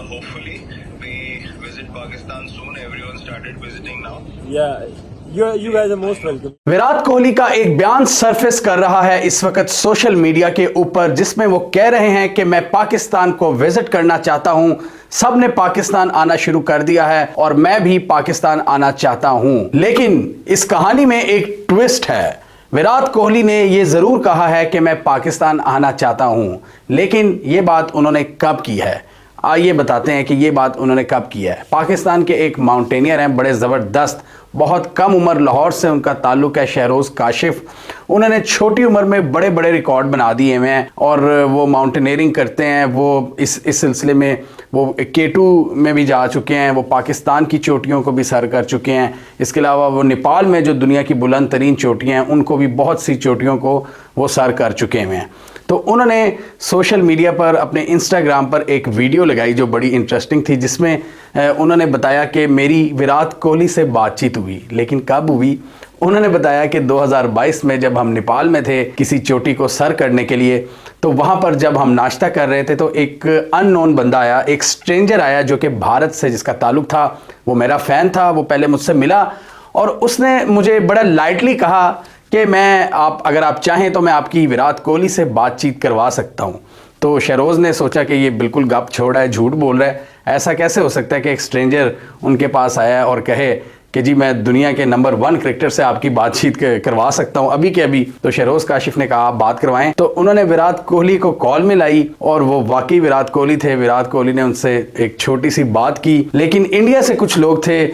hopefully we visit Pakistan soon. Everyone started visiting now. Yeah, you guys are most welcome. Virat Kohli का एक बयान surface कर रहा है इस वक्त सोशल मीडिया के ऊपर, जिसमें वो कह रहे हैं कि मैं पाकिस्तान को विजिट करना चाहता हूं। सब ने पाकिस्तान आना शुरू कर दिया है और मैं भी पाकिस्तान आना चाहता हूं। लेकिन इस कहानी में एक ट्विस्ट है। विराट कोहली ने यह जरूर कहा है कि मैं पाकिस्तान आना चाहता हूं, लेकिन यह बात उन्होंने कब की है? आइए बताते हैं कि ये बात उन्होंने कब की है। पाकिस्तान के एक माउंटेनियर हैं, बड़े ज़बरदस्त, बहुत कम उम्र, लाहौर से उनका ताल्लुक है, शहरोज़ काशिफ। उन्होंने छोटी उम्र में बड़े बड़े रिकॉर्ड बना दिए हुए हैं और वो माउंटेनियरिंग करते हैं। वो इस सिलसिले में वो K2 में भी जा चुके हैं, वो पाकिस्तान की चोटियों को भी सर कर चुके हैं। इसके अलावा वो नेपाल में जो दुनिया की बुलंद तरीन चोटियाँ हैं उनको भी, बहुत सी चोटियों को वो सर कर चुके हुए हैं। तो उन्होंने सोशल मीडिया पर, अपने इंस्टाग्राम पर एक वीडियो लगाई जो बड़ी इंटरेस्टिंग थी, जिसमें उन्होंने बताया कि मेरी विराट कोहली से बातचीत हुई। लेकिन कब हुई? उन्होंने बताया कि 2022 में जब हम नेपाल में थे किसी चोटी को सर करने के लिए, तो वहाँ पर जब हम नाश्ता कर रहे थे तो एक अननोन बंदा आया, एक स्ट्रेंजर आया जो कि भारत से, जिसका ताल्लुक था, वो मेरा फ़ैन था। वो पहले मुझसे मिला और उसने मुझे बड़ा लाइटली कहा कि अगर आप चाहें तो मैं आपकी विराट कोहली से बातचीत करवा सकता हूं। तो शहरोज़ ने सोचा कि ये बिल्कुल गप छोड़ा है, झूठ बोल रहा है। ऐसा कैसे हो सकता है कि एक स्ट्रेंजर उनके पास आया और कहे कि जी मैं दुनिया के नंबर 1 क्रिकेटर से आपकी बातचीत करवा सकता हूं अभी के अभी। तो शहरोज़ काशिफ ने कहा आप बात करवाएं। तो उन्होंने विराट कोहली को कॉल मिलाई और वो वाकई विराट कोहली थे। विराट कोहली ने उनसे एक छोटी सी बात की, लेकिन इंडिया से कुछ लोग थे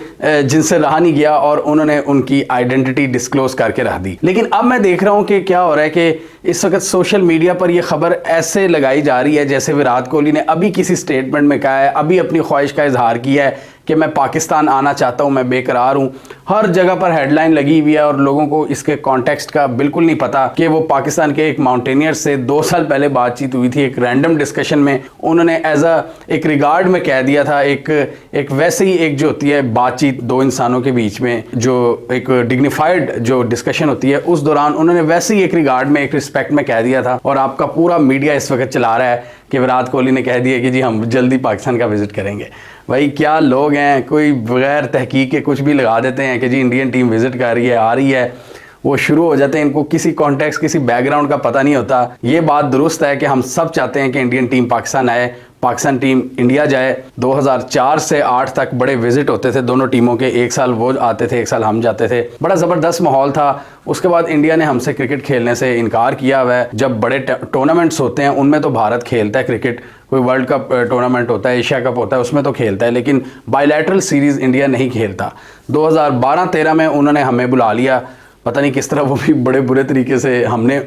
जिनसे रहा नहीं गया और उन्होंने उनकी आइडेंटिटी डिस्क्लोज करके रख दी। लेकिन अब मैं देख रहा हूँ कि क्या हो रहा है कि इस वक्त सोशल मीडिया पर यह खबर ऐसे लगाई जा रही है जैसे विराट कोहली ने अभी किसी स्टेटमेंट में कहा है, अभी अपनी ख्वाहिश का इजहार किया है कि मैं पाकिस्तान आना चाहता हूं, मैं बेकरार हूं। हर जगह पर हेडलाइन लगी हुई है और लोगों को इसके कॉन्टेक्स्ट का बिल्कुल नहीं पता कि वो पाकिस्तान के एक माउंटेनियर से 2 साल पहले बातचीत हुई थी एक रैंडम डिस्कशन में। उन्होंने एक रिगार्ड में कह दिया था, एक वैसे ही एक जो होती है बातचीत दो इंसानों के बीच में, जो एक डिग्निफाइड जो डिस्कशन होती है, उस दौरान उन्होंने वैसे ही एक रिगार्ड में, एक रिस्पेक्ट में कह दिया था। और आपका पूरा मीडिया इस वक्त चला रहा है कि विराट कोहली ने कह दिया कि जी हम जल्दी पाकिस्तान का विजिट करेंगे। भाई क्या लोग हैं, कोई बगैर तहकीक के कुछ भी लगा देते हैं कि जी इंडियन टीम विजिट कर रही है, आ रही है, वो शुरू हो जाते हैं। इनको किसी कॉन्टेक्स्ट, किसी बैकग्राउंड का पता नहीं होता। ये बात दुरुस्त है कि हम सब चाहते हैं कि इंडियन टीम पाकिस्तान आए, पाकिस्तान टीम इंडिया जाए। 2004 से 8 तक बड़े विजिट होते थे दोनों टीमों के, एक साल वो आते थे, एक साल हम जाते थे। बड़ा ज़बरदस्त माहौल था। उसके बाद इंडिया ने हमसे क्रिकेट खेलने से इनकार किया हुआ है। जब बड़े टूर्नामेंट्स होते हैं उनमें तो भारत खेलता है क्रिकेट, कोई वर्ल्ड कप टूर्नामेंट होता है, एशिया कप होता है, उसमें तो खेलता है, लेकिन बायलैटरल सीरीज़ इंडिया नहीं खेलता। 2012-13 में उन्होंने हमें बुला लिया, पता नहीं किस तरह, वो भी बड़े बुरे तरीके से। हमने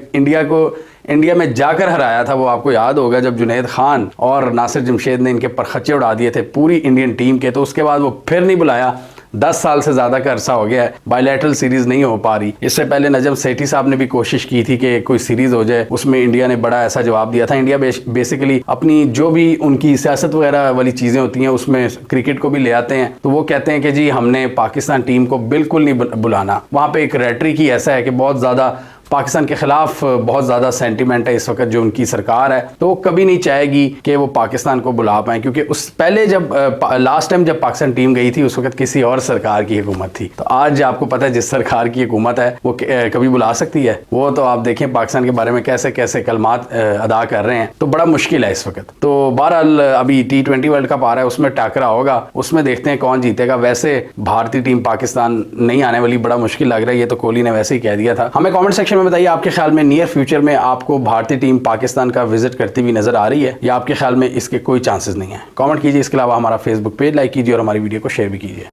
इंडिया में जाकर हराया था, वो आपको याद होगा, जब जुनैद खान और नासिर जमशेद ने इनके परखच्चे उड़ा दिए थे पूरी इंडियन टीम के। तो उसके बाद वो फिर नहीं बुलाया। 10 साल से ज़्यादा का अरसा हो गया है, बायलैटरल सीरीज़ नहीं हो पा रही। इससे पहले नजम सेठी साहब ने भी कोशिश की थी कि कोई सीरीज़ हो जाए, उसमें इंडिया ने बड़ा ऐसा जवाब दिया था। इंडिया बेसिकली अपनी जो भी उनकी सियासत वगैरह वाली चीज़ें होती हैं उसमें क्रिकेट को भी ले आते हैं। तो वो कहते हैं कि जी हमने पाकिस्तान टीम को बिल्कुल नहीं बुलाना। वहाँ पर एक रेटरिक ही ऐसा है कि बहुत ज़्यादा पाकिस्तान के खिलाफ बहुत ज़्यादा सेंटिमेंट है इस वक्त जो उनकी सरकार है। तो वो कभी नहीं चाहेगी कि वो पाकिस्तान को बुला पाएँ, क्योंकि उस पहले जब लास्ट टाइम जब पाकिस्तान टीम गई थी उस वक्त किसी और सरकार की हुकूमत थी। तो आज आपको पता है जिस सरकार की हुकूमत है वो कभी बुला सकती है? वो तो आप देखें पाकिस्तान के बारे में कैसे कैसे कलमात अदा कर रहे हैं। तो बड़ा मुश्किल है इस वक्त। तो बहरहाल अभी T20 वर्ल्ड कप आ रहा है, उसमें टकरा होगा, उसमें देखते हैं कौन जीतेगा। वैसे भारतीय टीम पाकिस्तान नहीं आने वाली, बड़ा मुश्किल लग रहा है। ये तो कोहली ने वैसे ही कह दिया था। हमें कॉमेंट सेक्शन में बताइए आपके ख्याल में नियर फ्यूचर में आपको भारतीय टीम पाकिस्तान का विजिट करती हुई नजर आ रही है या आपके ख्याल में इसके कोई चांसेस नहीं है? कमेंट कीजिए। इसके अलावा हमारा फेसबुक पेज लाइक कीजिए और हमारी वीडियो को शेयर भी कीजिए।